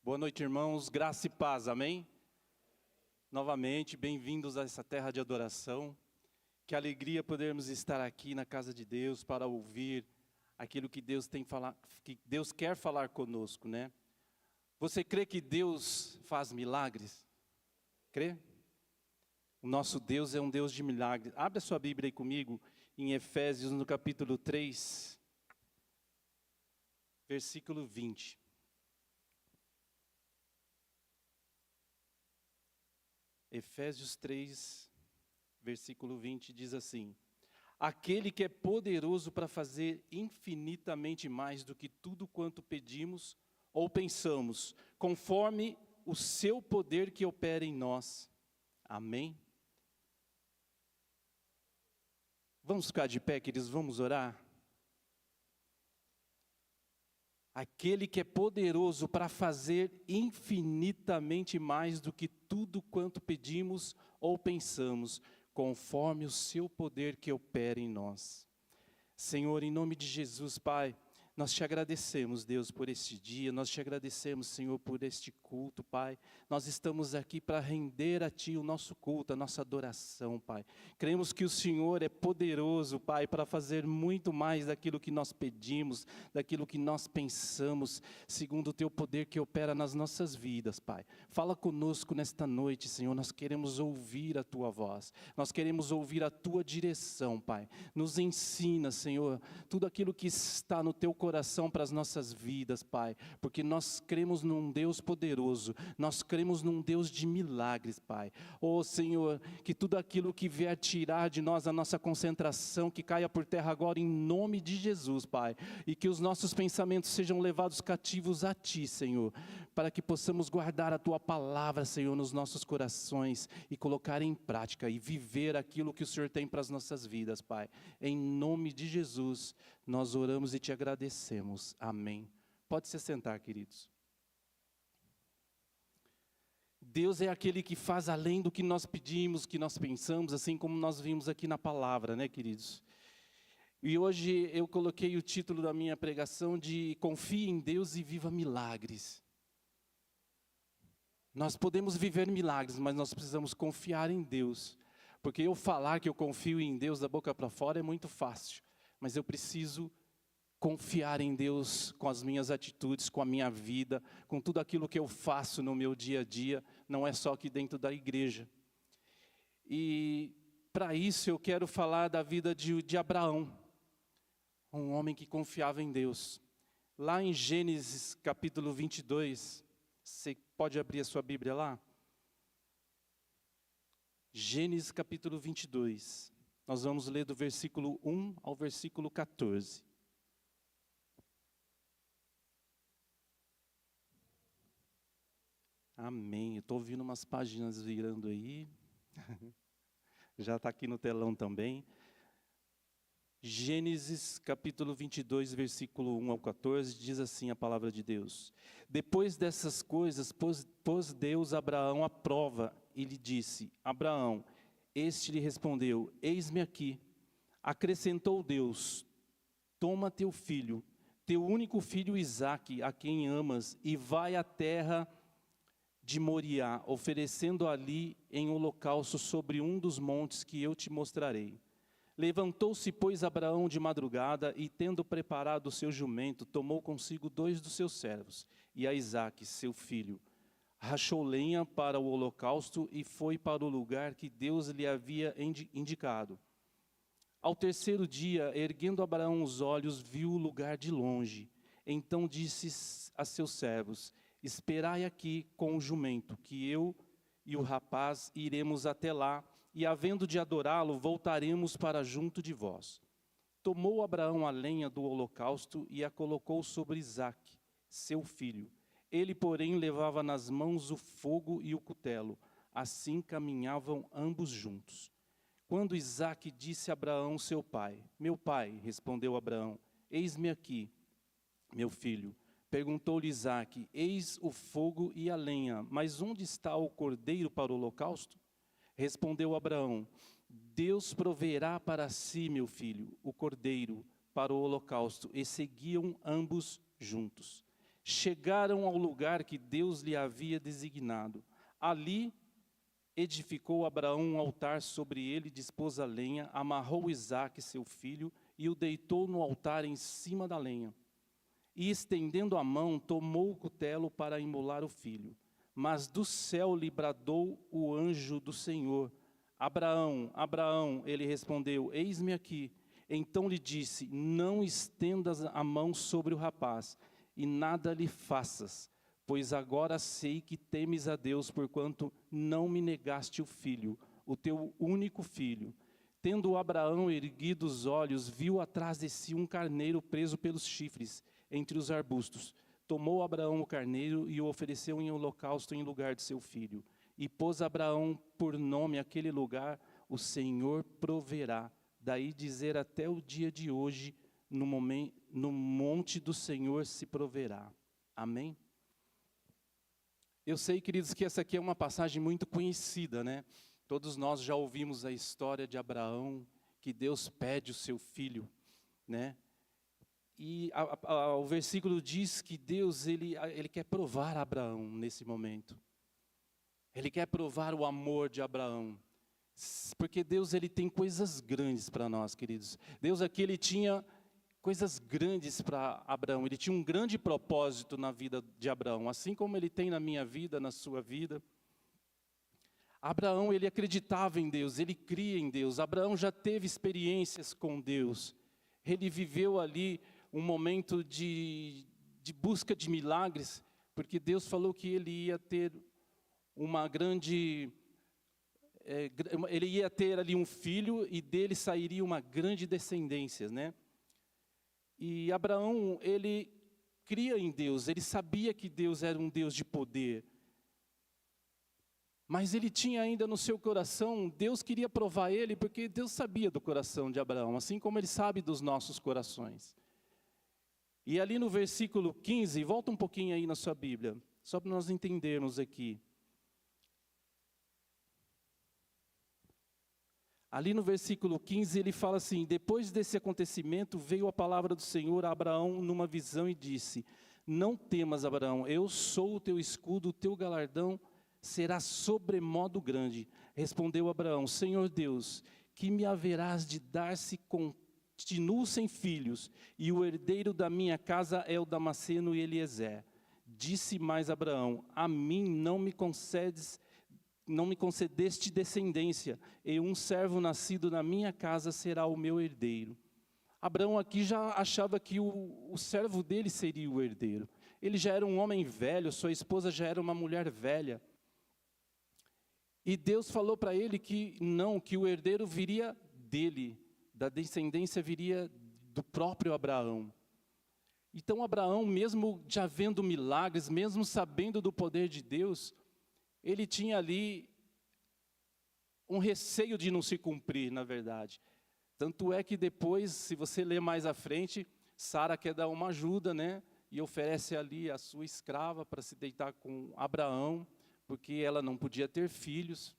Boa noite, irmãos. Graça e paz, amém? Novamente, bem-vindos a essa terra de adoração. Que alegria podermos estar aqui na casa de Deus para ouvir aquilo que Deus que Deus quer falar conosco, né? Você crê que Deus faz milagres? Crê? O nosso Deus é um Deus de milagres. Abre a sua Bíblia aí comigo em Efésios, no capítulo 3, versículo 20. Efésios 3, versículo 20 diz assim: Aquele que é poderoso para fazer infinitamente mais do que tudo quanto pedimos ou pensamos, conforme o seu poder que opera em nós. Amém? Vamos ficar de pé, queridos, vamos orar? Aquele que é poderoso para fazer infinitamente mais do que tudo quanto pedimos ou pensamos, conforme o seu poder que opera em nós. Senhor, em nome de Jesus, Pai, nós te agradecemos, Deus, por este dia, nós te agradecemos, Senhor, por este culto, Pai. Nós estamos aqui para render a Ti o nosso culto, a nossa adoração, Pai. Cremos que o Senhor é poderoso, Pai, para fazer muito mais daquilo que nós pedimos, daquilo que nós pensamos, segundo o Teu poder que opera nas nossas vidas, Pai. Fala conosco nesta noite, Senhor, nós queremos ouvir a Tua voz, nós queremos ouvir a Tua direção, Pai. Nos ensina, Senhor, tudo aquilo que está no Teu coração para as nossas vidas, Pai, porque nós cremos num Deus poderoso, nós cremos num Deus de milagres, Pai. Oh Senhor, que tudo aquilo que vier tirar de nós a nossa concentração, que caia por terra agora em nome de Jesus, Pai, e que os nossos pensamentos sejam levados cativos a Ti, Senhor, para que possamos guardar a Tua palavra, Senhor, nos nossos corações e colocar em prática e viver aquilo que o Senhor tem para as nossas vidas, Pai. Em nome de Jesus, nós oramos e Te agradecemos. Amém. Pode se sentar, queridos. Deus é aquele que faz além do que nós pedimos, que nós pensamos, assim como nós vimos aqui na palavra, né, queridos? E hoje eu coloquei o título da minha pregação de Confie em Deus e Viva Milagres. Nós podemos viver milagres, mas nós precisamos confiar em Deus. Porque eu falar que eu confio em Deus da boca para fora é muito fácil, mas eu preciso confiar em Deus com as minhas atitudes, com a minha vida, com tudo aquilo que eu faço no meu dia a dia, não é só aqui dentro da igreja. E para isso eu quero falar da vida de Abraão, um homem que confiava em Deus. Lá em Gênesis capítulo 22, você pode abrir a sua Bíblia lá? Gênesis capítulo 22, nós vamos ler do versículo 1 ao versículo 14. Amém. Eu estou ouvindo umas páginas virando aí. Já está aqui no telão também. Gênesis capítulo 22, versículo 1 ao 14, diz assim a palavra de Deus. Depois dessas coisas, pôs Deus Abraão à prova e lhe disse: Abraão, este lhe respondeu: Eis-me aqui. Acrescentou Deus: Toma teu filho, teu único filho Isaque, a quem amas, e vai à terra de Moriá, oferecendo ali em holocausto sobre um dos montes que eu te mostrarei. Levantou-se, pois, Abraão de madrugada, e tendo preparado o seu jumento, tomou consigo 2 dos seus servos, e a Isaque, seu filho. Rachou lenha para o holocausto, e foi para o lugar que Deus lhe havia indicado. Ao terceiro dia, erguendo Abraão os olhos, viu o lugar de longe. Então disse a seus servos: Esperai aqui com o jumento, que eu e o rapaz iremos até lá, e havendo de adorá-lo, voltaremos para junto de vós. Tomou Abraão a lenha do holocausto e a colocou sobre Isaque, seu filho. Ele, porém, levava nas mãos o fogo e o cutelo. Assim caminhavam ambos juntos. Quando Isaque disse a Abraão, seu pai: Meu pai, respondeu Abraão, eis-me aqui, meu filho. Perguntou-lhe Isaque: Eis o fogo e a lenha, mas onde está o cordeiro para o holocausto? Respondeu Abraão: Deus proverá para si, meu filho, o cordeiro para o holocausto. E seguiam ambos juntos. chegaram ao lugar que Deus lhe havia designado. Ali edificou Abraão um altar, sobre ele dispôs a lenha, amarrou Isaque, seu filho, e o deitou no altar em cima da lenha. E estendendo a mão, tomou o cutelo para imolar o filho. Mas do céu lhe bradou o anjo do Senhor: Abraão, Abraão. Ele respondeu: eis-me aqui. Então lhe disse: não estendas a mão sobre o rapaz, e nada lhe faças, pois agora sei que temes a Deus, porquanto não me negaste o filho, o teu único filho. Tendo Abraão erguido os olhos, viu atrás de si um carneiro preso pelos chifres, entre os arbustos. Tomou Abraão o carneiro e o ofereceu em holocausto em lugar de seu filho. E pôs Abraão por nome aquele lugar: o Senhor proverá. Daí dizer até o dia de hoje: no monte do Senhor se proverá. Amém? Eu sei, queridos, que essa aqui é uma passagem muito conhecida, né? Todos nós já ouvimos a história de Abraão, que Deus pede o seu filho, né? E o versículo diz que Deus, ele quer provar Abraão nesse momento. Ele quer provar o amor de Abraão. Porque Deus, ele tem coisas grandes para nós, queridos. Deus aqui, ele tinha coisas grandes para Abraão. Ele tinha um grande propósito na vida de Abraão, assim como ele tem na minha vida, na sua vida. Abraão, ele acreditava em Deus, ele cria em Deus. Abraão já teve experiências com Deus. Ele viveu ali um momento de busca de milagres, porque Deus falou que ele ia ter uma grande... ele ia ter ali um filho e dele sairia uma grande descendência, né? E Abraão, ele cria em Deus, ele sabia que Deus era um Deus de poder. Mas ele tinha ainda no seu coração, Deus queria provar ele, porque Deus sabia do coração de Abraão, assim como ele sabe dos nossos corações. E ali no versículo 15, volta um pouquinho aí na sua Bíblia, só para nós entendermos aqui. Ali no versículo 15 ele fala assim: depois desse acontecimento veio a palavra do Senhor a Abraão numa visão e disse: não temas, Abraão, eu sou o teu escudo, o teu galardão será sobremodo grande. Respondeu Abraão: Senhor Deus, que me haverás de dar se continuo sem filhos, e o herdeiro da minha casa é o Damasceno e Eliezer? Disse mais Abraão: a mim não me concedeste descendência, e um servo nascido na minha casa será o meu herdeiro. Abraão aqui já achava que o servo dele seria o herdeiro. Ele já era um homem velho, sua esposa já era uma mulher velha. E Deus falou para ele que não, que o herdeiro viria dele, da descendência viria do próprio Abraão. Então Abraão, mesmo já vendo milagres, mesmo sabendo do poder de Deus, ele tinha ali um receio de não se cumprir, na verdade. Tanto é que depois, se você ler mais à frente, Sara quer dar uma ajuda, né? E oferece ali a sua escrava para se deitar com Abraão, porque ela não podia ter filhos.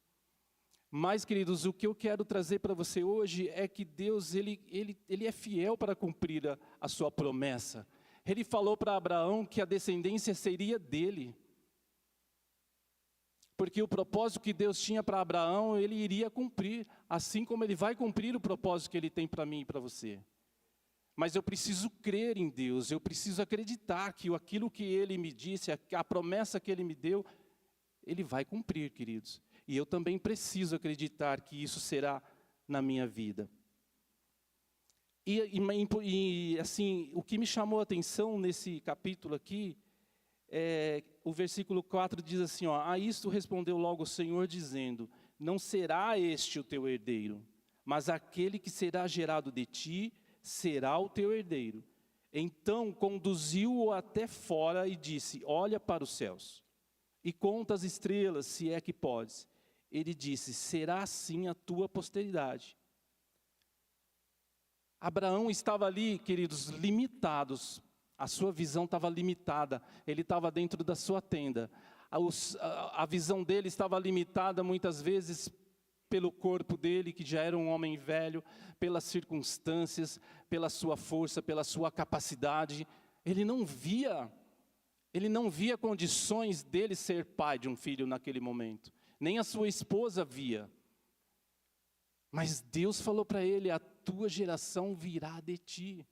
Mas, queridos, o que eu quero trazer para você hoje é que Deus, ele é fiel para cumprir a sua promessa. Ele falou para Abraão que a descendência seria dele. Porque o propósito que Deus tinha para Abraão, ele iria cumprir, assim como ele vai cumprir o propósito que ele tem para mim e para você. Mas eu preciso crer em Deus, eu preciso acreditar que aquilo que ele me disse, a promessa que ele me deu, ele vai cumprir, queridos. E eu também preciso acreditar que isso será na minha vida. E assim, o que me chamou a atenção nesse capítulo aqui, o versículo 4 diz assim, ó: a isto respondeu logo o Senhor dizendo: não será este o teu herdeiro, mas aquele que será gerado de ti será o teu herdeiro. Então conduziu-o até fora e disse: olha para os céus e conta as estrelas, se é que podes. Ele disse: será assim a tua posteridade. Abraão estava ali, queridos, limitados. A sua visão estava limitada, ele estava dentro da sua tenda. A visão dele estava limitada muitas vezes pelo corpo dele, que já era um homem velho, pelas circunstâncias, pela sua força, pela sua capacidade. Ele não via Ele não via condições dele ser pai de um filho naquele momento. Nem a sua esposa via. Mas Deus falou para ele: a tua geração virá de ti.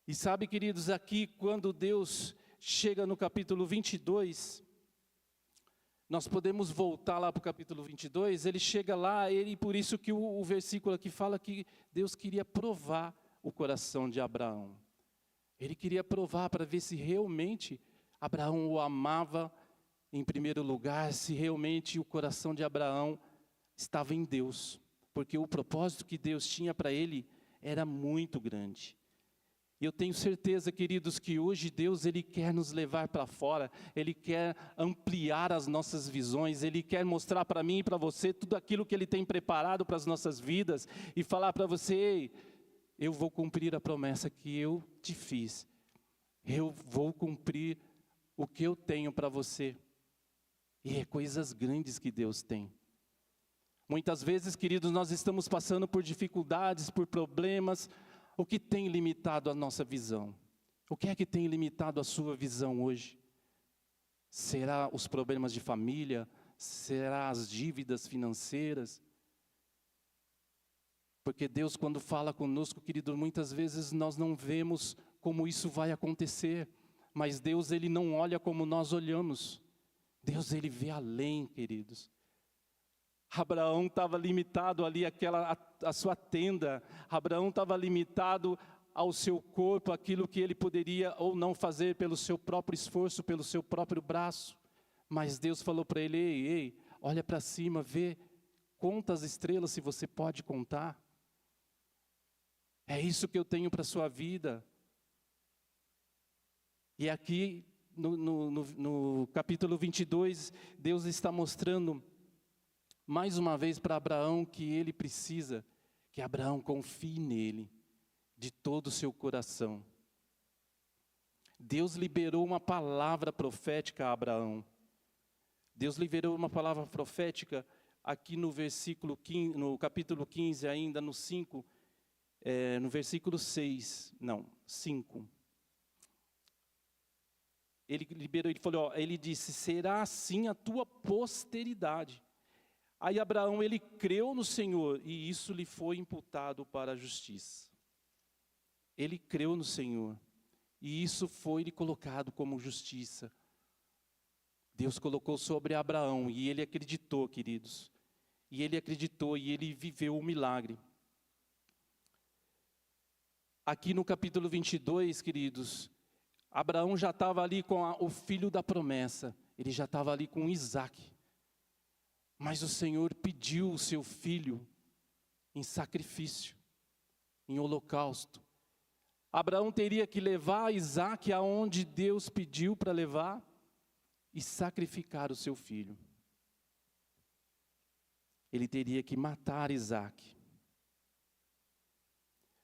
E sabe, queridos, aqui quando Deus chega no capítulo 22, nós podemos voltar lá para o capítulo 22, ele chega lá, por isso que o versículo aqui fala que Deus queria provar o coração de Abraão. Ele queria provar para ver se realmente Abraão o amava em primeiro lugar, se realmente o coração de Abraão estava em Deus. Porque o propósito que Deus tinha para ele era muito grande. E eu tenho certeza, queridos, que hoje Deus, Ele quer nos levar para fora, Ele quer ampliar as nossas visões, Ele quer mostrar para mim e para você tudo aquilo que Ele tem preparado para as nossas vidas e falar para você: ei, eu vou cumprir a promessa que eu te fiz, eu vou cumprir o que eu tenho para você. E é coisas grandes que Deus tem. Muitas vezes, queridos, nós estamos passando por dificuldades, por problemas. O que tem limitado a nossa visão? O que é que tem limitado a sua visão hoje? Será os problemas de família? Será as dívidas financeiras? Porque Deus, quando fala conosco, querido, muitas vezes nós não vemos como isso vai acontecer. Mas Deus, Ele não olha como nós olhamos. Deus, Ele vê além, queridos. Abraão estava limitado ali a sua tenda. Abraão estava limitado ao seu corpo, aquilo que ele poderia ou não fazer pelo seu próprio esforço, pelo seu próprio braço. Mas Deus falou para ele: ei, olha para cima, vê, conta as estrelas se você pode contar. É isso que eu tenho para a sua vida. E aqui no capítulo 22, Deus está mostrando mais uma vez para Abraão que ele precisa que Abraão confie nele de todo o seu coração. Deus liberou uma palavra profética a Abraão. Deus liberou uma palavra profética aqui no versículo 15, no capítulo 15 ainda, no 5, no versículo 5. Ele liberou, ele falou, ele disse: será assim a tua posteridade. Aí Abraão, ele creu no Senhor e isso lhe foi imputado para a justiça. Ele creu no Senhor e isso foi lhe colocado como justiça. Deus colocou sobre Abraão e ele acreditou, queridos. E ele acreditou e ele viveu o milagre. Aqui no capítulo 22, queridos, Abraão já estava ali com o filho da promessa. Ele já estava ali com Isaque. Mas o Senhor pediu o seu filho em sacrifício, em holocausto. Abraão teria que levar Isaque aonde Deus pediu para levar e sacrificar o seu filho. Ele teria que matar Isaque.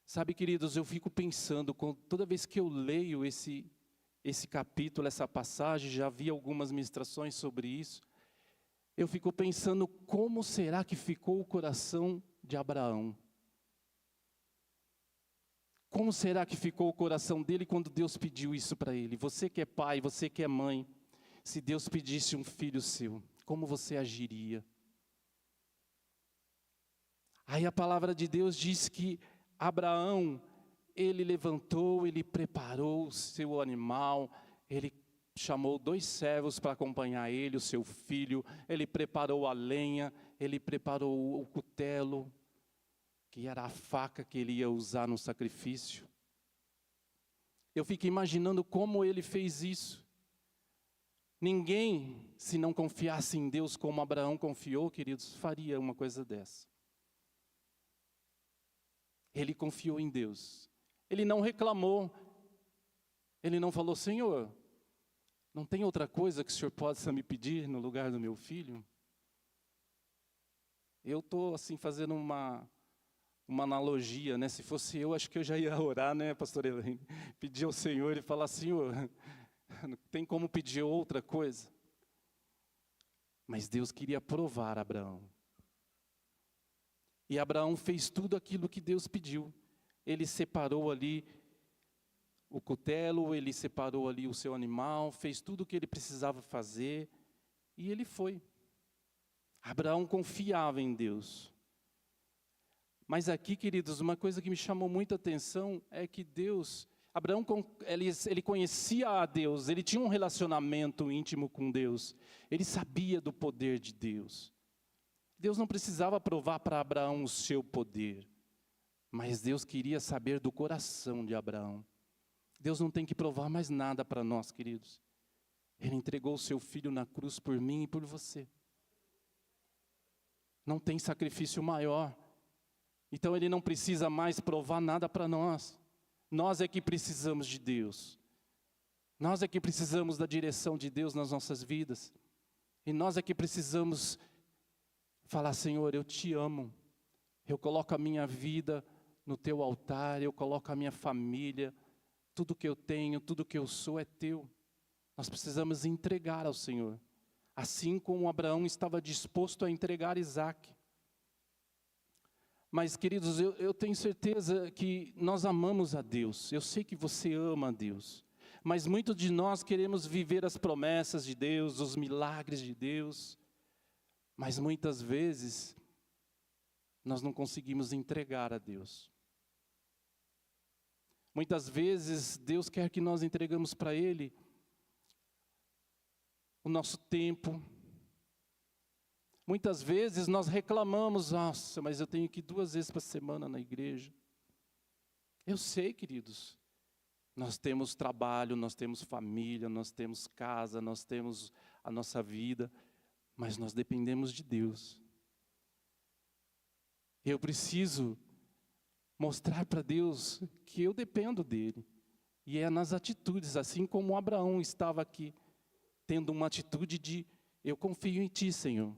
Sabe, queridos, eu fico pensando, toda vez que eu leio esse capítulo, essa passagem, já vi algumas ministrações sobre isso, eu fico pensando como será que ficou o coração de Abraão? Como será que ficou o coração dele quando Deus pediu isso para ele? Você que é pai, você que é mãe, se Deus pedisse um filho seu, como você agiria? Aí a palavra de Deus diz que Abraão, ele levantou, ele preparou o seu animal, ele chamou 2 servos para acompanhar ele, o seu filho, ele preparou a lenha, ele preparou o cutelo, que era a faca que ele ia usar no sacrifício. Eu fico imaginando como ele fez isso. Ninguém, se não confiasse em Deus como Abraão confiou, queridos, faria uma coisa dessa. Ele confiou em Deus. Ele não reclamou. Ele não falou: Senhor, não tem outra coisa que o Senhor possa me pedir no lugar do meu filho? Eu estou assim fazendo uma analogia, né? Se fosse eu, acho que eu já ia orar, né, pastor Elaine? Pedir ao Senhor e falar: Senhor, não tem como pedir outra coisa? Mas Deus queria provar Abraão. E Abraão fez tudo aquilo que Deus pediu. Ele separou ali o cutelo, ele separou ali o seu animal, fez tudo o que ele precisava fazer, e ele foi. Abraão confiava em Deus. Mas aqui, queridos, uma coisa que me chamou muita atenção é que Abraão, ele conhecia a Deus, ele tinha um relacionamento íntimo com Deus, ele sabia do poder de Deus. Deus não precisava provar para Abraão o seu poder, mas Deus queria saber do coração de Abraão. Deus não tem que provar mais nada para nós, queridos. Ele entregou o seu filho na cruz por mim e por você. Não tem sacrifício maior. Então ele não precisa mais provar nada para nós. Nós é que precisamos de Deus. Nós é que precisamos da direção de Deus nas nossas vidas. E nós é que precisamos falar: Senhor, eu te amo. Eu coloco a minha vida no teu altar, eu coloco a minha família, tudo que eu tenho, tudo que eu sou é teu. Nós precisamos entregar ao Senhor. Assim como Abraão estava disposto a entregar Isaque. Mas, queridos, eu tenho certeza que nós amamos a Deus. Eu sei que você ama a Deus. Mas muitos de nós queremos viver as promessas de Deus, os milagres de Deus. Mas muitas vezes, nós não conseguimos entregar a Deus. Muitas vezes, Deus quer que nós entregamos para Ele o nosso tempo. Muitas vezes nós reclamamos: nossa, mas eu tenho que ir 2 vezes por semana na igreja. Eu sei, queridos, nós temos trabalho, nós temos família, nós temos casa, nós temos a nossa vida, mas nós dependemos de Deus. Eu preciso mostrar para Deus que eu dependo dEle. E é nas atitudes, assim como Abraão estava aqui, tendo uma atitude de: eu confio em Ti, Senhor.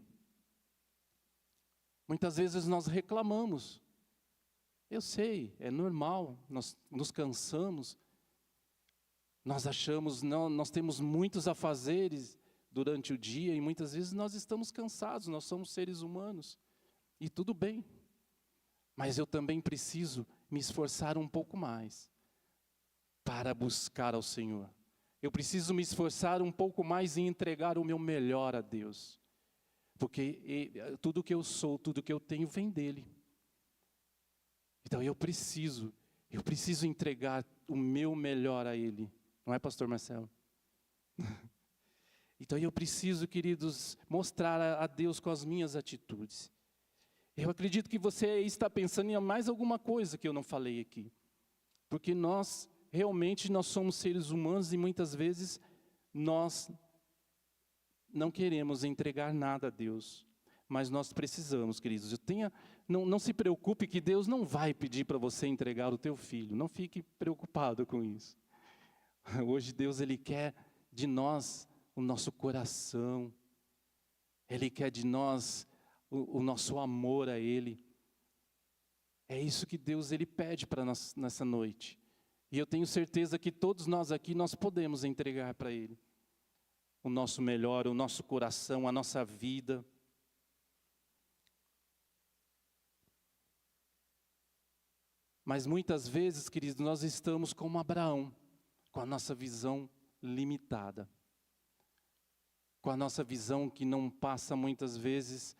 Muitas vezes nós reclamamos. Eu sei, é normal, nós nos cansamos. Nós achamos, não, nós temos muitos afazeres durante o dia e muitas vezes nós estamos cansados, nós somos seres humanos. E tudo bem. Mas eu também preciso me esforçar um pouco mais para buscar ao Senhor. Eu preciso me esforçar um pouco mais em entregar o meu melhor a Deus. Porque tudo que eu sou, tudo que eu tenho vem dEle. Então eu preciso entregar o meu melhor a Ele. Não é, pastor Marcelo? Então eu preciso, queridos, mostrar a Deus com as minhas atitudes. Eu acredito que você está pensando em mais alguma coisa que eu não falei aqui. Porque nós somos seres humanos e muitas vezes nós não queremos entregar nada a Deus, mas nós precisamos, queridos. Não se preocupe que Deus não vai pedir para você entregar o teu filho. Não fique preocupado com isso. Hoje Deus, Ele quer de nós o nosso coração. Ele quer de nós o nosso amor a Ele. É isso que Deus, Ele pede para nós nessa noite. E eu tenho certeza que todos nós aqui, nós podemos entregar para Ele o nosso melhor, o nosso coração, a nossa vida. Mas muitas vezes, queridos, nós estamos como Abraão, com a nossa visão limitada. Com a nossa visão que não passa muitas vezes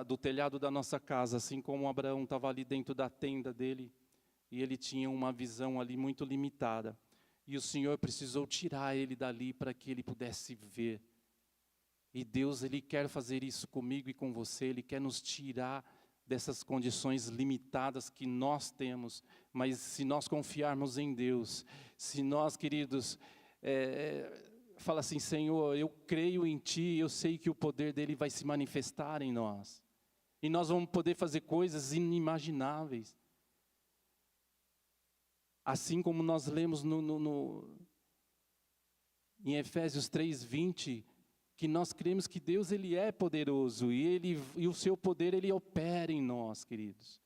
do telhado da nossa casa, assim como Abraão estava ali dentro da tenda dele, e ele tinha uma visão ali muito limitada. E o Senhor precisou tirar ele dali para que ele pudesse ver. E Deus, Ele quer fazer isso comigo e com você. Ele quer nos tirar dessas condições limitadas que nós temos. Mas se nós confiarmos em Deus, se nós, queridos, fala assim: Senhor, eu creio em Ti, eu sei que o poder dEle vai se manifestar em nós. E nós vamos poder fazer coisas inimagináveis. Assim como nós lemos em Efésios 3:20, que nós cremos que Deus, Ele é poderoso e o seu poder, Ele opera em nós, queridos.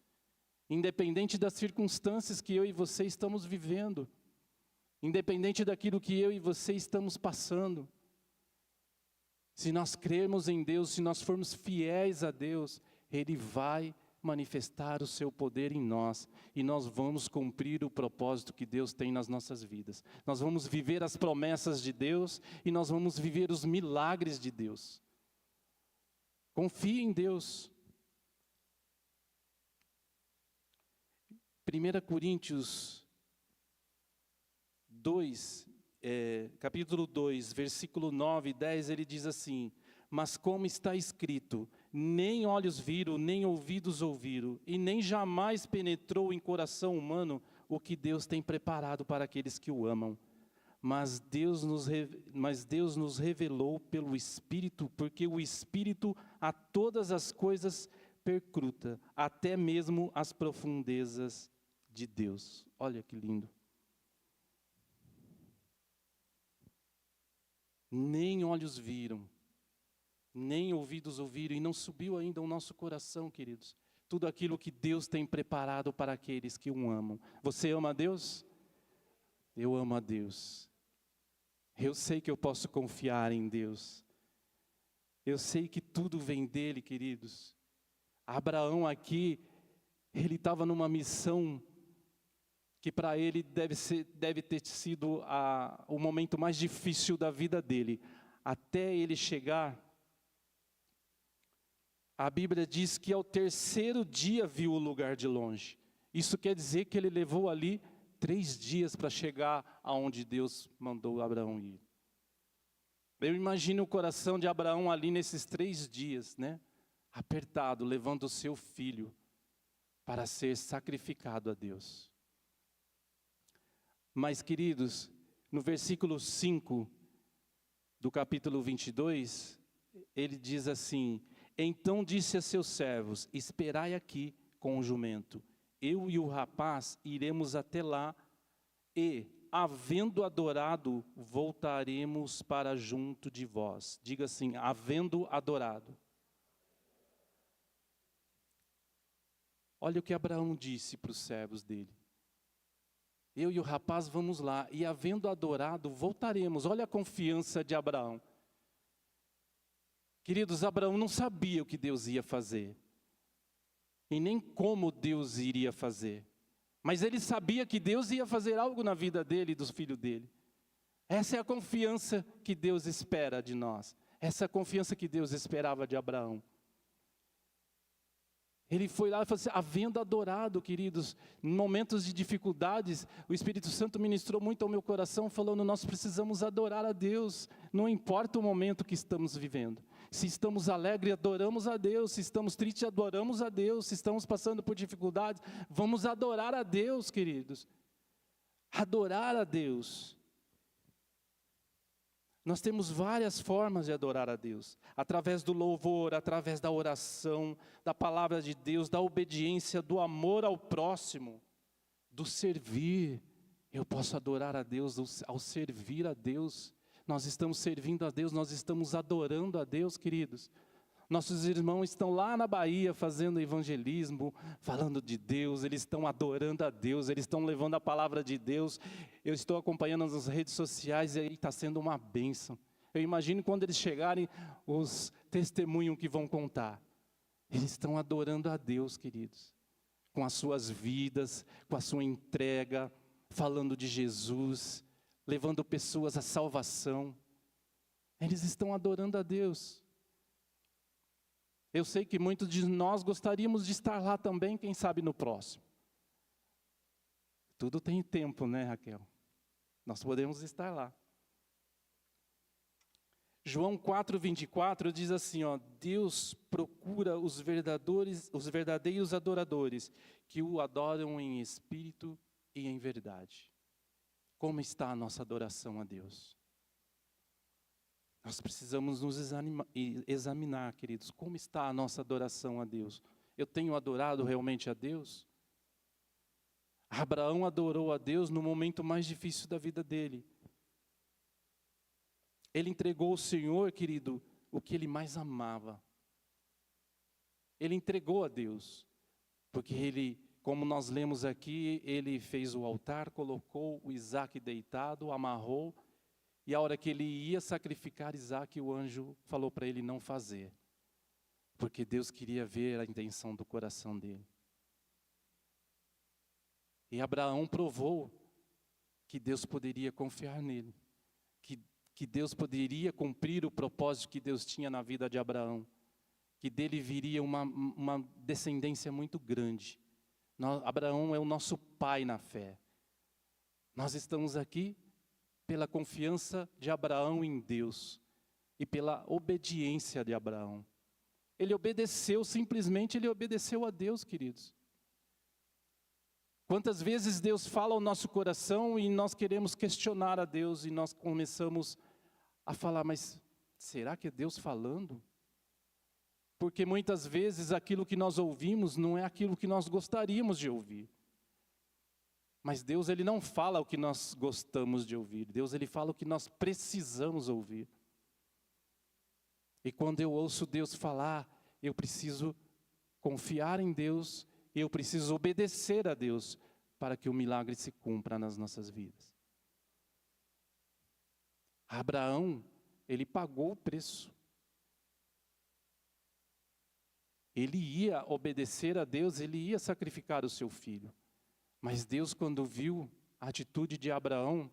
Independente das circunstâncias que eu e você estamos vivendo, independente daquilo que eu e você estamos passando, se nós crermos em Deus, se nós formos fiéis a Deus, Ele vai manifestar o seu poder em nós, e nós vamos cumprir o propósito que Deus tem nas nossas vidas. Nós vamos viver as promessas de Deus, e nós vamos viver os milagres de Deus. Confie em Deus. 1 Coríntios 2, capítulo 2, versículo 9 e 10, ele diz assim: mas como está escrito, nem olhos viram, nem ouvidos ouviram, e nem jamais penetrou em coração humano o que Deus tem preparado para aqueles que o amam. Mas Deus nos revelou pelo Espírito, porque o Espírito a todas as coisas perscruta, até mesmo as profundezas de Deus. Olha que lindo. Nem olhos viram, nem ouvidos ouviram, e não subiu ainda ao nosso coração, queridos, tudo aquilo que Deus tem preparado para aqueles que o amam. Você ama a Deus? Eu amo a Deus. Eu sei que eu posso confiar em Deus. Eu sei que tudo vem dele, queridos. Abraão aqui, ele estava numa missão que para ele deve ter sido o momento mais difícil da vida dele. Até ele chegar, a Bíblia diz que ao terceiro dia viu o lugar de longe. Isso quer dizer que ele levou ali 3 dias para chegar aonde Deus mandou Abraão ir. Eu imagino o coração de Abraão ali nesses 3 dias, né? Apertado, levando o seu filho para ser sacrificado a Deus. Mas, queridos, no versículo 5 do capítulo 22, ele diz assim: então disse a seus servos, esperai aqui com o jumento, eu e o rapaz iremos até lá, e, havendo adorado, voltaremos para junto de vós. Diga assim, havendo adorado. Olha o que Abraão disse para os servos dele. Eu e o rapaz vamos lá, e havendo adorado, voltaremos. Olha a confiança de Abraão. Queridos, Abraão não sabia o que Deus ia fazer, e nem como Deus iria fazer. Mas ele sabia que Deus ia fazer algo na vida dele e dos filhos dele. Essa é a confiança que Deus espera de nós. Essa é a confiança que Deus esperava de Abraão. Ele foi lá e falou assim, havendo adorado, queridos, em momentos de dificuldades, o Espírito Santo ministrou muito ao meu coração, falando, nós precisamos adorar a Deus, não importa o momento que estamos vivendo. Se estamos alegres, adoramos a Deus, se estamos tristes, adoramos a Deus, se estamos passando por dificuldades, vamos adorar a Deus, queridos. Adorar a Deus. Nós temos várias formas de adorar a Deus, através do louvor, através da oração, da palavra de Deus, da obediência, do amor ao próximo, do servir. Eu posso adorar a Deus ao servir a Deus. Nós estamos servindo a Deus, nós estamos adorando a Deus, queridos. Nossos irmãos estão lá na Bahia fazendo evangelismo, falando de Deus, eles estão adorando a Deus, eles estão levando a palavra de Deus. Eu estou acompanhando nas redes sociais e aí está sendo uma bênção. Eu imagino quando eles chegarem, os testemunhos que vão contar. Eles estão adorando a Deus, queridos, com as suas vidas, com a sua entrega, falando de Jesus, levando pessoas à salvação. Eles estão adorando a Deus. Eu sei que muitos de nós gostaríamos de estar lá também, quem sabe no próximo. Tudo tem tempo, né, Raquel? Nós podemos estar lá. João 4:24 diz assim, ó, Deus procura os verdadeiros adoradores, que o adoram em espírito e em verdade. Como está a nossa adoração a Deus? Nós precisamos nos examinar, queridos, como está a nossa adoração a Deus? Eu tenho adorado realmente a Deus? Abraão adorou a Deus no momento mais difícil da vida dele. Ele entregou ao Senhor, querido, o que ele mais amava. Ele entregou a Deus, porque ele, como nós lemos aqui, ele fez o altar, colocou o Isaac deitado, amarrou, e a hora que ele ia sacrificar Isaac, o anjo falou para ele não fazer. porque Deus queria ver a intenção do coração dele. E Abraão provou que Deus poderia confiar nele, que Deus poderia cumprir o propósito que Deus tinha na vida de Abraão, que dele viria uma descendência muito grande. Abraão é o nosso pai na fé. Nós estamos aqui pela confiança de Abraão em Deus e pela obediência de Abraão. Ele obedeceu, simplesmente ele obedeceu a Deus, queridos. Quantas vezes Deus fala ao nosso coração e nós queremos questionar a Deus e nós começamos a falar, mas será que é Deus falando? Porque muitas vezes aquilo que nós ouvimos não é aquilo que nós gostaríamos de ouvir. Mas Deus, ele não fala o que nós gostamos de ouvir. Deus, ele fala o que nós precisamos ouvir. E quando eu ouço Deus falar, eu preciso confiar em Deus, e eu preciso obedecer a Deus para que o milagre se cumpra nas nossas vidas. Abraão, ele pagou o preço. Ele ia obedecer a Deus, ele ia sacrificar o seu filho. Mas Deus, quando viu a atitude de Abraão,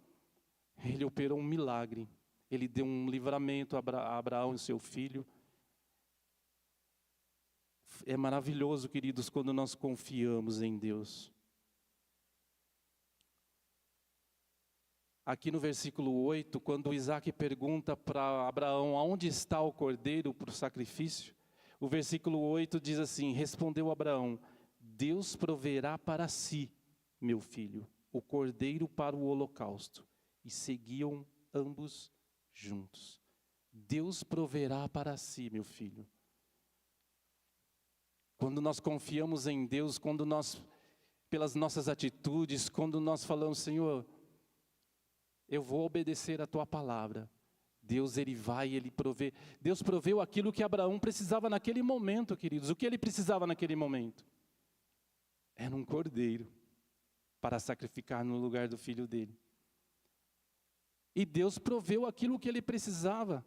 ele operou um milagre. Ele deu um livramento a Abraão e seu filho. É maravilhoso, queridos, quando nós confiamos em Deus. Aqui no versículo 8, quando Isaac pergunta para Abraão aonde está o cordeiro para o sacrifício, o versículo 8 diz assim: respondeu Abraão, Deus proverá para si, meu filho, o cordeiro para o holocausto. E seguiam ambos juntos. Deus proverá para si, meu filho. Quando nós confiamos em Deus, quando nós, pelas nossas atitudes, quando nós falamos, Senhor, eu vou obedecer a tua palavra. Deus, ele vai, ele provê. Deus proveu aquilo que Abraão precisava naquele momento, queridos. O que ele precisava naquele momento? Era um cordeiro para sacrificar no lugar do filho dele. E Deus proveu aquilo que ele precisava.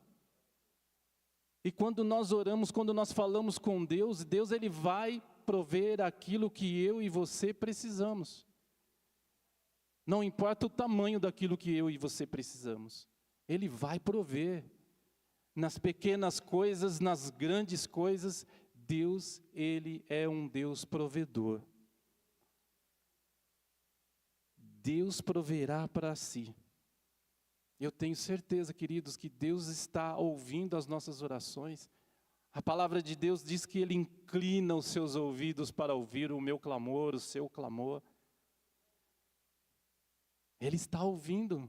E quando nós oramos, quando nós falamos com Deus, Deus, ele vai prover aquilo que eu e você precisamos. Não importa o tamanho daquilo que eu e você precisamos. Ele vai prover. Nas pequenas coisas, nas grandes coisas, Deus, ele é um Deus provedor. Deus proverá para si. Eu tenho certeza, queridos, que Deus está ouvindo as nossas orações. A palavra de Deus diz que ele inclina os seus ouvidos para ouvir o meu clamor, o seu clamor. Ele está ouvindo.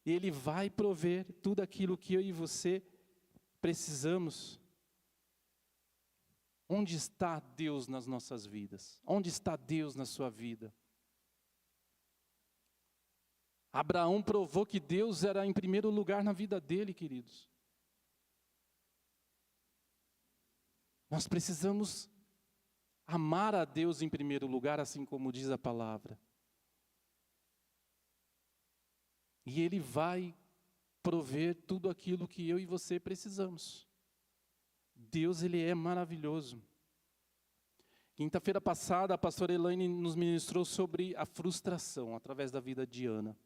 E ele vai prover tudo aquilo que eu e você precisamos. Onde está Deus nas nossas vidas? Onde está Deus na sua vida? Abraão provou que Deus era em primeiro lugar na vida dele, queridos. Nós precisamos amar a Deus em primeiro lugar, assim como diz a palavra. E ele vai prover tudo aquilo que eu e você precisamos. Deus, ele é maravilhoso. Quinta-feira passada, a pastora Elaine nos ministrou sobre a frustração, através da vida de Ana.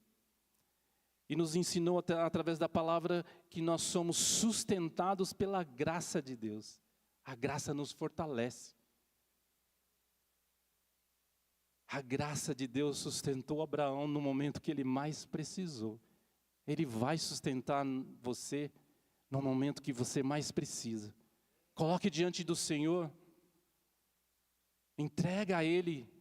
E nos ensinou, através da palavra, que nós somos sustentados pela graça de Deus. A graça nos fortalece. A graça de Deus sustentou Abraão no momento que ele mais precisou. Ele vai sustentar você no momento que você mais precisa. Coloque diante do Senhor. Entrega a Ele.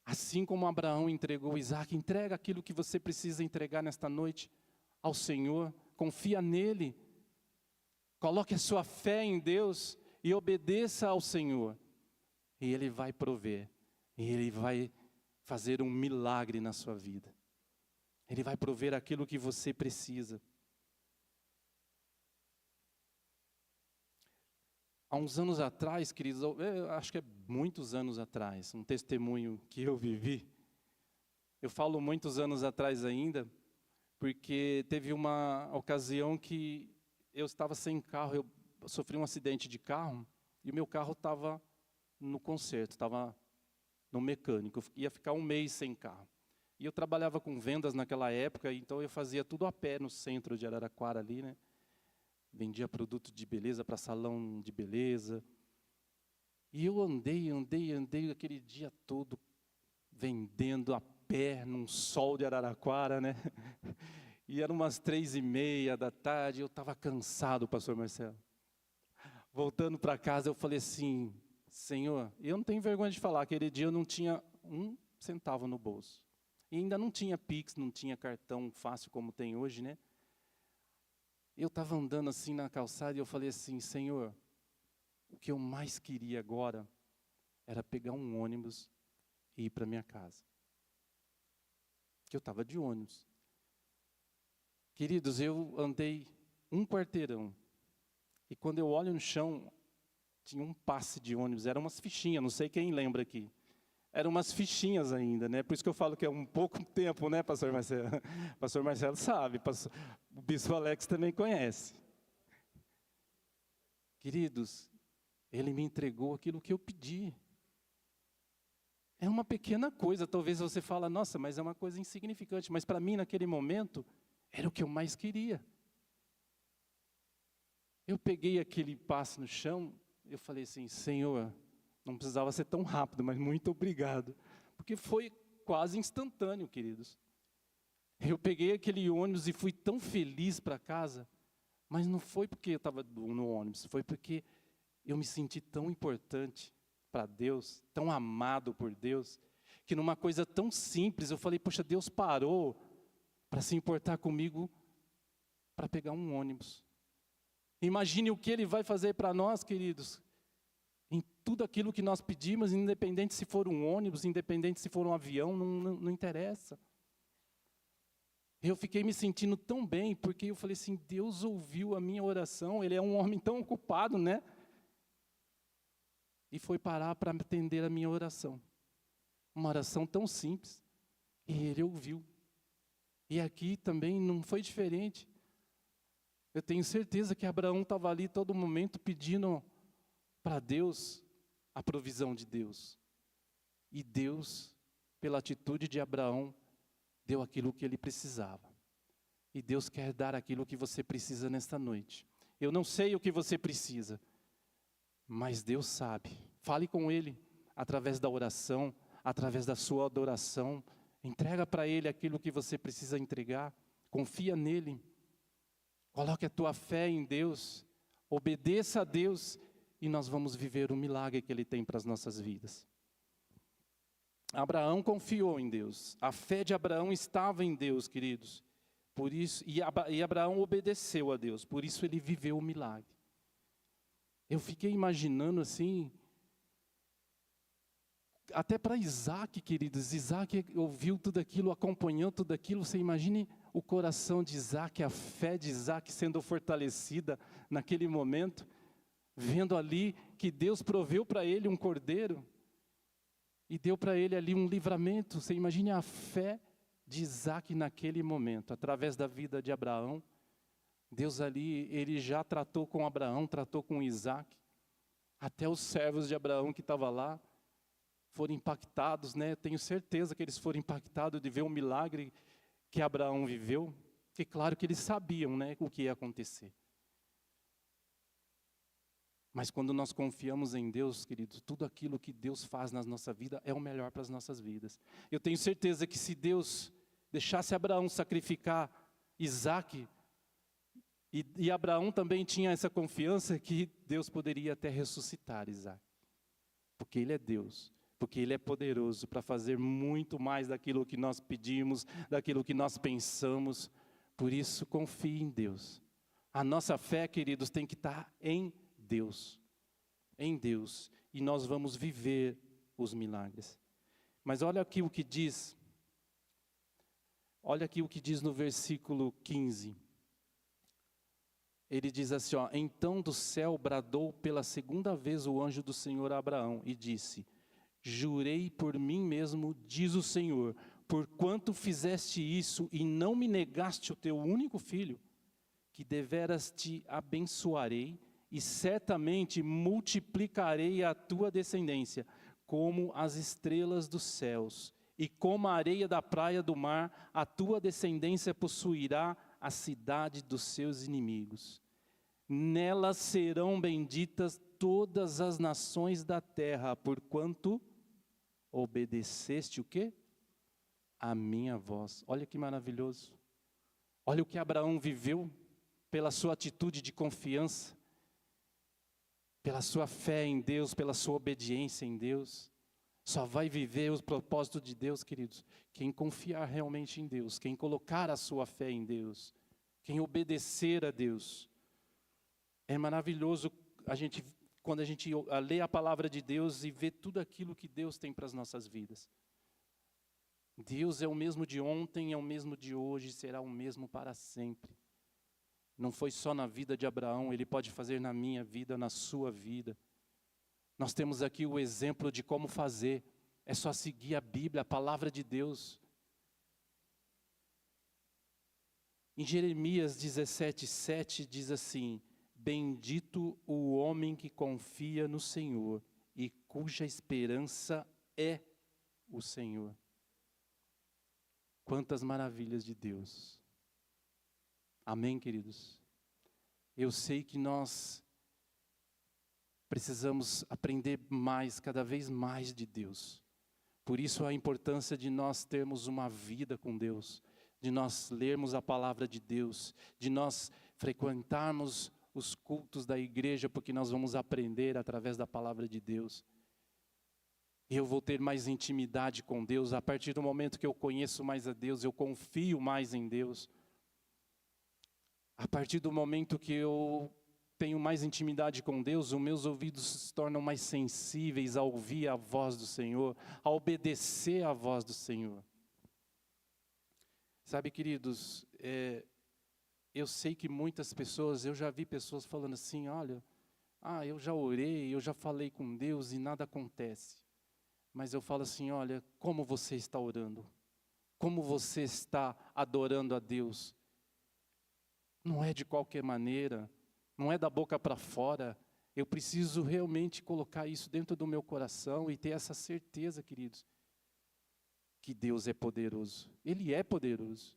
Assim como Abraão entregou Isaac, entrega aquilo que você precisa entregar nesta noite ao Senhor. Confia nele. Coloque a sua fé em Deus e obedeça ao Senhor. E Ele vai prover. E Ele vai fazer um milagre na sua vida. Ele vai prover aquilo que você precisa. Há uns anos atrás, queridos, eu acho que é muitos anos atrás, um testemunho que eu vivi. Eu falo muitos anos atrás ainda, porque teve uma ocasião que eu estava sem carro, sofri um acidente de carro e o meu carro estava no conserto, estava no mecânico. Eu ia ficar um mês sem carro. E eu trabalhava com vendas naquela época, então eu fazia tudo a pé no centro de Araraquara ali, né? Vendia produto de beleza para salão de beleza. E eu andei aquele dia todo vendendo a pé num sol de Araraquara, né? E eram umas 3:30 da tarde, eu estava cansado, pastor Marcelo. Voltando para casa, eu falei assim, Senhor, eu não tenho vergonha de falar, aquele dia eu não tinha um centavo no bolso. E ainda não tinha Pix, não tinha cartão fácil como tem hoje, né? Eu estava andando assim na calçada e eu falei assim, Senhor, o que eu mais queria agora era pegar um ônibus e ir para minha casa. Que eu estava de ônibus. Queridos, eu andei um quarteirão. E quando eu olho no chão, tinha um passe de ônibus, eram umas fichinhas, não sei quem lembra aqui. Eram umas fichinhas ainda, né? Por isso que eu falo que é um pouco tempo, né, pastor Marcelo? Pastor Marcelo sabe, o bispo Alex também conhece. Queridos, ele me entregou aquilo que eu pedi. É uma pequena coisa, talvez você fala, nossa, mas é uma coisa insignificante. Mas para mim, naquele momento, era o que eu mais queria. Eu peguei aquele passe no chão, eu falei assim, Senhor, não precisava ser tão rápido, mas muito obrigado. Porque foi quase instantâneo, queridos. Eu peguei aquele ônibus e fui tão feliz para casa, mas não foi porque eu estava no ônibus, foi porque eu me senti tão importante para Deus, tão amado por Deus, que numa coisa tão simples, eu falei, poxa, Deus parou para se importar comigo para pegar um ônibus. Imagine o que Ele vai fazer para nós, queridos, em tudo aquilo que nós pedimos, independente se for um ônibus, independente se for um avião, não interessa. Eu fiquei me sentindo tão bem, porque eu falei assim, Deus ouviu a minha oração, Ele é um homem tão ocupado, né? E foi parar para atender a minha oração. Uma oração tão simples, e Ele ouviu. E aqui também não foi diferente. Eu tenho certeza que Abraão estava ali todo momento pedindo para Deus a provisão de Deus. E Deus, pela atitude de Abraão, deu aquilo que ele precisava. E Deus quer dar aquilo que você precisa nesta noite. Eu não sei o que você precisa, mas Deus sabe. Fale com Ele através da oração, através da sua adoração. Entrega para Ele aquilo que você precisa entregar. Confia nele. Coloque a tua fé em Deus. Obedeça a Deus. E nós vamos viver o milagre que Ele tem para as nossas vidas. Abraão confiou em Deus. A fé de Abraão estava em Deus, queridos. Por isso, e Abraão obedeceu a Deus. Por isso ele viveu o milagre. Eu fiquei imaginando assim, até para Isaac, queridos. Isaac ouviu tudo aquilo, acompanhou tudo aquilo. Você imagine o coração de Isaac, a fé de Isaac sendo fortalecida naquele momento. Vendo ali que Deus proveu para ele um cordeiro. E deu para ele ali um livramento. Você imagine a fé de Isaac naquele momento. Através da vida de Abraão. Deus ali, ele já tratou com Abraão, tratou com Isaac. Até os servos de Abraão que estavam lá foram impactados, né? Tenho certeza que eles foram impactados de ver o milagre que Abraão viveu. E claro que eles sabiam, né, o que ia acontecer. Mas quando nós confiamos em Deus, queridos, tudo aquilo que Deus faz na nossa vida é o melhor para as nossas vidas. Eu tenho certeza que se Deus deixasse Abraão sacrificar Isaac, e Abraão também tinha essa confiança que Deus poderia até ressuscitar Isaac. Porque Ele é Deus, porque Ele é poderoso para fazer muito mais daquilo que nós pedimos, daquilo que nós pensamos. Por isso, confie em Deus. A nossa fé, queridos, tem que estar em Deus, e nós vamos viver os milagres. Mas olha aqui o que diz no versículo 15. Ele diz assim, ó, então do céu bradou pela segunda vez o anjo do Senhor a Abraão e disse, jurei por mim mesmo, diz o Senhor, porquanto fizeste isso e não me negaste o teu único filho, que deveras te abençoarei e certamente multiplicarei a tua descendência como as estrelas dos céus, e como a areia da praia do mar, a tua descendência possuirá a cidade dos seus inimigos. Nelas serão benditas todas as nações da terra, porquanto obedeceste o quê? A minha voz. Olha que maravilhoso. Olha o que Abraão viveu pela sua atitude de confiança, pela sua fé em Deus, pela sua obediência em Deus. Só vai viver os propósitos de Deus, queridos, quem confiar realmente em Deus, quem colocar a sua fé em Deus, quem obedecer a Deus. É maravilhoso quando a gente lê a palavra de Deus e vê tudo aquilo que Deus tem para as nossas vidas. Deus é o mesmo de ontem, é o mesmo de hoje, será o mesmo para sempre. Não foi só na vida de Abraão, Ele pode fazer na minha vida, na sua vida. Nós temos aqui o exemplo de como fazer. É só seguir a Bíblia, a palavra de Deus. Em Jeremias 17:7 diz assim: bendito o homem que confia no Senhor e cuja esperança é o Senhor. Quantas maravilhas de Deus. Amém, queridos? Eu sei que nós precisamos aprender mais, cada vez mais de Deus. Por isso a importância de nós termos uma vida com Deus, de nós lermos a palavra de Deus, de nós frequentarmos os cultos da igreja, porque nós vamos aprender através da palavra de Deus. Eu vou ter mais intimidade com Deus, a partir do momento que eu conheço mais a Deus, eu confio mais em Deus. A partir do momento que eu tenho mais intimidade com Deus, os meus ouvidos se tornam mais sensíveis a ouvir a voz do Senhor, a obedecer a voz do Senhor. Sabe, queridos, eu sei que muitas pessoas, eu já vi pessoas falando assim, olha, eu já orei, eu já falei com Deus e nada acontece. Mas eu falo assim, olha, como você está orando? Como você está adorando a Deus? Não é de qualquer maneira, não é da boca para fora. Eu preciso realmente colocar isso dentro do meu coração e ter essa certeza, queridos, que Deus é poderoso. Ele é poderoso.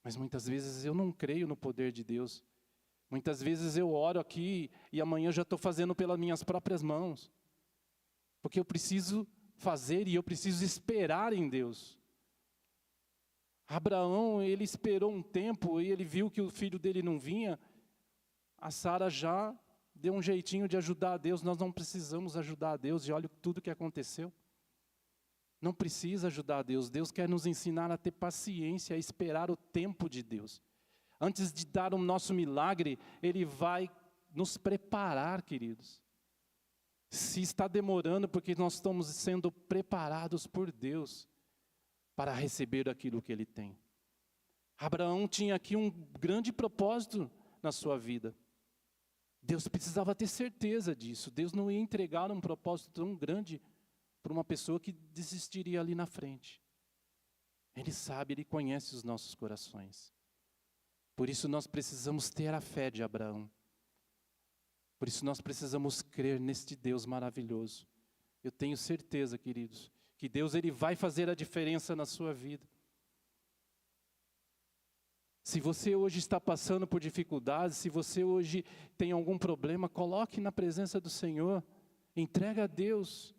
Mas muitas vezes eu não creio no poder de Deus. Muitas vezes eu oro aqui e amanhã eu já estou fazendo pelas minhas próprias mãos. Porque eu preciso fazer e eu preciso esperar em Deus. Abraão, ele esperou um tempo e ele viu que o filho dele não vinha. A Sara já deu um jeitinho de ajudar a Deus. Nós não precisamos ajudar a Deus e olha tudo que aconteceu. Não precisa ajudar a Deus. Deus quer nos ensinar a ter paciência, a esperar o tempo de Deus. Antes de dar o nosso milagre, Ele vai nos preparar, queridos. Se está demorando, porque nós estamos sendo preparados por Deus para receber aquilo que Ele tem. Abraão tinha aqui um grande propósito na sua vida. Deus precisava ter certeza disso. Deus não ia entregar um propósito tão grande para uma pessoa que desistiria ali na frente. Ele sabe, Ele conhece os nossos corações. Por isso nós precisamos ter a fé de Abraão. Por isso nós precisamos crer neste Deus maravilhoso. Eu tenho certeza, queridos, que Deus Ele vai fazer a diferença na sua vida. Se você hoje está passando por dificuldades, se você hoje tem algum problema, coloque na presença do Senhor, entrega a Deus,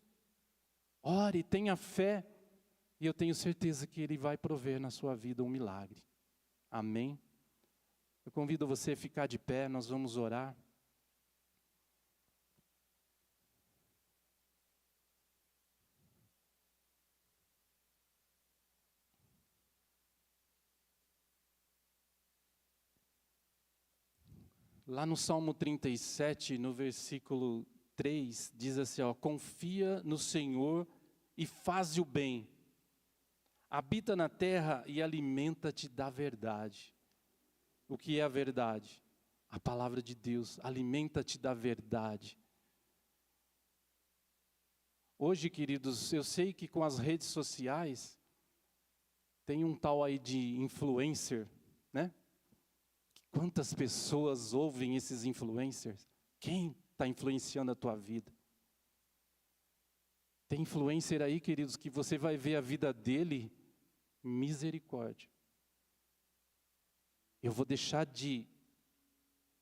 ore, tenha fé, e eu tenho certeza que Ele vai prover na sua vida um milagre. Amém? Eu convido você a ficar de pé, nós vamos orar. Lá no Salmo 37, no versículo 3, diz assim, confia no Senhor e faz o bem. Habita na terra e alimenta-te da verdade. O que é a verdade? A palavra de Deus, alimenta-te da verdade. Hoje, queridos, eu sei que com as redes sociais, tem um tal aí de influencer, né? Quantas pessoas ouvem esses influencers? Quem está influenciando a tua vida? Tem influencer aí, queridos, que você vai ver a vida dele, misericórdia. Eu vou deixar de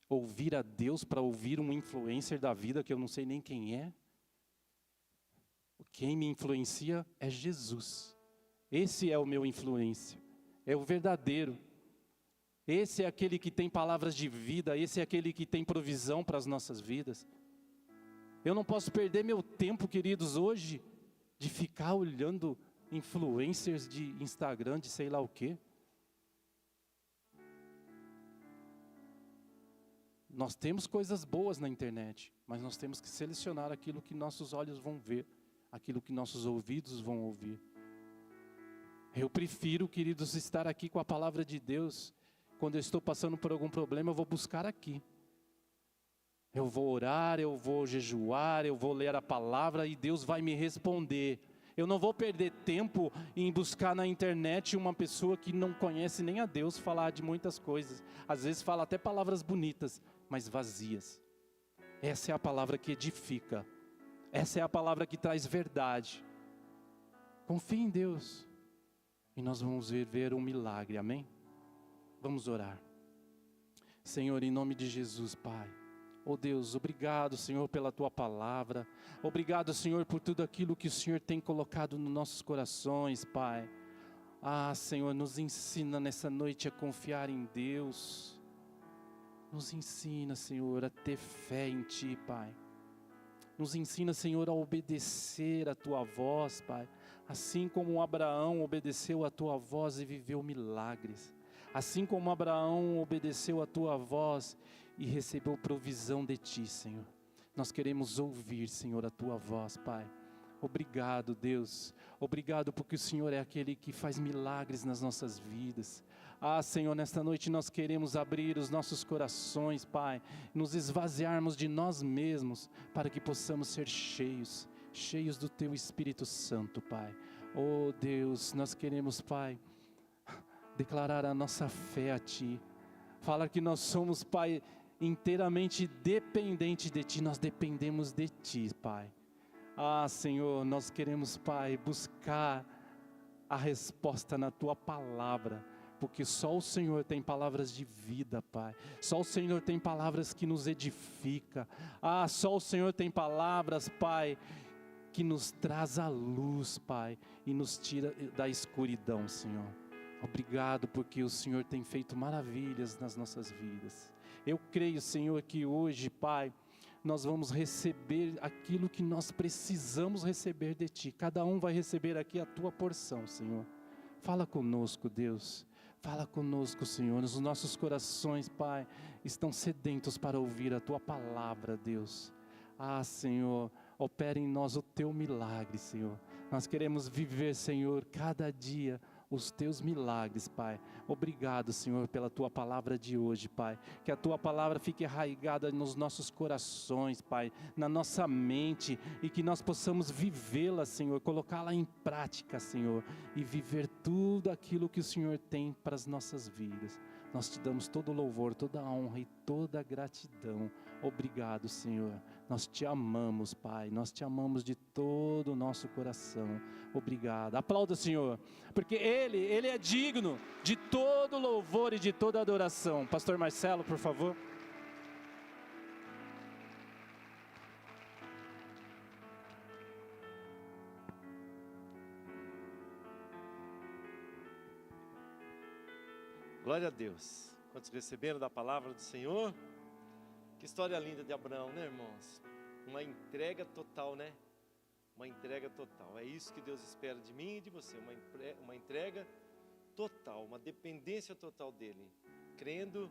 ouvir a Deus para ouvir um influencer da vida que eu não sei nem quem é? Quem me influencia é Jesus. Esse é o meu influência, é o verdadeiro. Esse é aquele que tem palavras de vida, esse é aquele que tem provisão para as nossas vidas. Eu não posso perder meu tempo, queridos, hoje, de ficar olhando influencers de Instagram, de sei lá o quê. Nós temos coisas boas na internet, mas nós temos que selecionar aquilo que nossos olhos vão ver, aquilo que nossos ouvidos vão ouvir. Eu prefiro, queridos, estar aqui com a palavra de Deus. Quando eu estou passando por algum problema, eu vou buscar aqui. Eu vou orar, eu vou jejuar, eu vou ler a palavra e Deus vai me responder. Eu não vou perder tempo em buscar na internet uma pessoa que não conhece nem a Deus falar de muitas coisas. Às vezes fala até palavras bonitas, mas vazias. Essa é a palavra que edifica. Essa é a palavra que traz verdade. Confie em Deus. E nós vamos ver um milagre, amém? Vamos orar. Senhor, em nome de Jesus, Pai. Oh Deus, obrigado, Senhor, pela Tua palavra. Obrigado, Senhor, por tudo aquilo que o Senhor tem colocado nos nossos corações, Pai. Ah, Senhor, nos ensina nessa noite a confiar em Deus. Nos ensina, Senhor, a ter fé em Ti, Pai. Nos ensina, Senhor, a obedecer a Tua voz, Pai. Assim como Abraão obedeceu a Tua voz e viveu milagres. Assim como Abraão obedeceu a Tua voz e recebeu provisão de Ti, Senhor. Nós queremos ouvir, Senhor, a Tua voz, Pai. Obrigado, Deus. Obrigado porque o Senhor é aquele que faz milagres nas nossas vidas. Ah, Senhor, nesta noite nós queremos abrir os nossos corações, Pai. Nos esvaziarmos de nós mesmos para que possamos ser cheios do Teu Espírito Santo, Pai. Oh, Deus, nós queremos, Pai, declarar a nossa fé a Ti. Falar que nós somos, Pai, inteiramente dependente de Ti. Nós dependemos de Ti, Pai. Ah, Senhor, nós queremos, Pai, buscar a resposta na Tua palavra. Porque só o Senhor tem palavras de vida, Pai. Só o Senhor tem palavras que nos edifica. Ah, só o Senhor tem palavras, Pai, que nos traz a luz, Pai, e nos tira da escuridão, Senhor. Obrigado porque o Senhor tem feito maravilhas nas nossas vidas. Eu creio, Senhor, que hoje, Pai, nós vamos receber aquilo que nós precisamos receber de Ti. Cada um vai receber aqui a Tua porção, Senhor. Fala conosco, Deus. Fala conosco, Senhor. Os nossos corações, Pai, estão sedentos para ouvir a Tua palavra, Deus. Ah, Senhor, opera em nós o Teu milagre, Senhor. Nós queremos viver, Senhor, cada dia os Teus milagres, Pai. Obrigado, Senhor, pela Tua palavra de hoje, Pai. Que a Tua palavra fique arraigada nos nossos corações, Pai, na nossa mente, e que nós possamos vivê-la, Senhor, colocá-la em prática, Senhor, e viver tudo aquilo que o Senhor tem para as nossas vidas. Nós Te damos todo o louvor, toda a honra e toda a gratidão. Obrigado, Senhor. Nós Te amamos, Pai. Nós Te amamos de todo o nosso coração. Obrigado. Aplauda o Senhor, porque Ele é digno de todo louvor e de toda adoração. Pastor Marcelo, por favor. Glória a Deus. Quantos receberam da palavra do Senhor? Que história linda de Abraão, né, irmãos? Uma entrega total, né? Uma entrega total. É isso que Deus espera de mim e de você. Uma entrega total, uma dependência total dEle. Crendo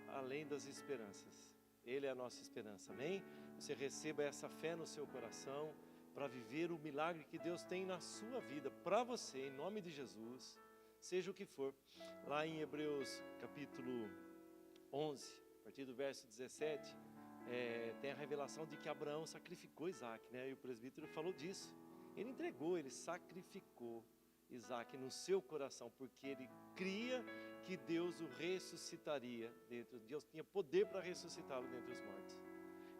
além das esperanças. Ele é a nossa esperança, amém? Você receba essa fé no seu coração para viver o milagre que Deus tem na sua vida, para você, em nome de Jesus. Seja o que for. Lá em Hebreus capítulo 11, a partir do verso 17, tem a revelação de que Abraão sacrificou Isaac, né? E o presbítero falou disso. Ele entregou, ele sacrificou Isaac no seu coração, porque ele cria que Deus o ressuscitaria. Deus tinha poder para ressuscitá-lo dentre os mortos.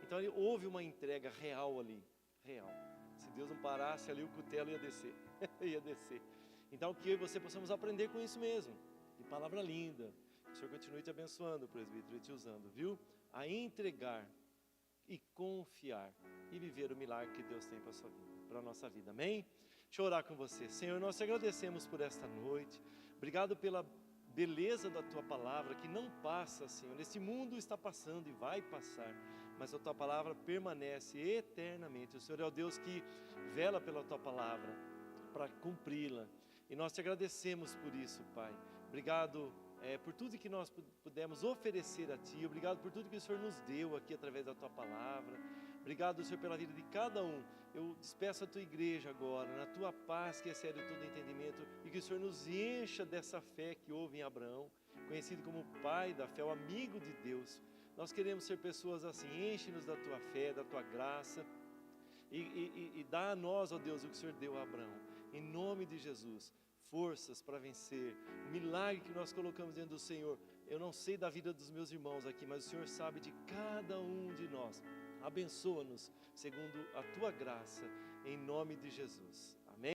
Então houve uma entrega real ali, real. Se Deus não parasse ali, o cutelo ia descer, ia descer. Então que eu e você possamos aprender com isso mesmo. Que palavra linda. Que o Senhor continue te abençoando, presbítero, e te usando, viu? A entregar e confiar e viver o milagre que Deus tem para a sua vida, para a nossa vida, amém? Deixa eu orar com você. Senhor, nós te agradecemos por esta noite, obrigado pela beleza da tua palavra, que não passa, Senhor, esse mundo está passando e vai passar, mas a tua palavra permanece eternamente. O Senhor é o Deus que vela pela tua palavra, para cumpri-la, e nós te agradecemos por isso, Pai. Obrigado por tudo que nós pudemos oferecer a Ti, obrigado por tudo que o Senhor nos deu aqui através da Tua Palavra, obrigado, Senhor, pela vida de cada um. Eu despeço a Tua igreja agora, na Tua paz que excede todo entendimento, e que o Senhor nos encha dessa fé que houve em Abraão, conhecido como o Pai da fé, o amigo de Deus. Nós queremos ser pessoas assim, enche-nos da Tua fé, da Tua graça, e dá a nós, ó Deus, o que o Senhor deu a Abraão, em nome de Jesus. Forças para vencer, o milagre que nós colocamos dentro do Senhor. Eu não sei da vida dos meus irmãos aqui, mas o Senhor sabe de cada um de nós. Abençoa-nos segundo a Tua graça, em nome de Jesus.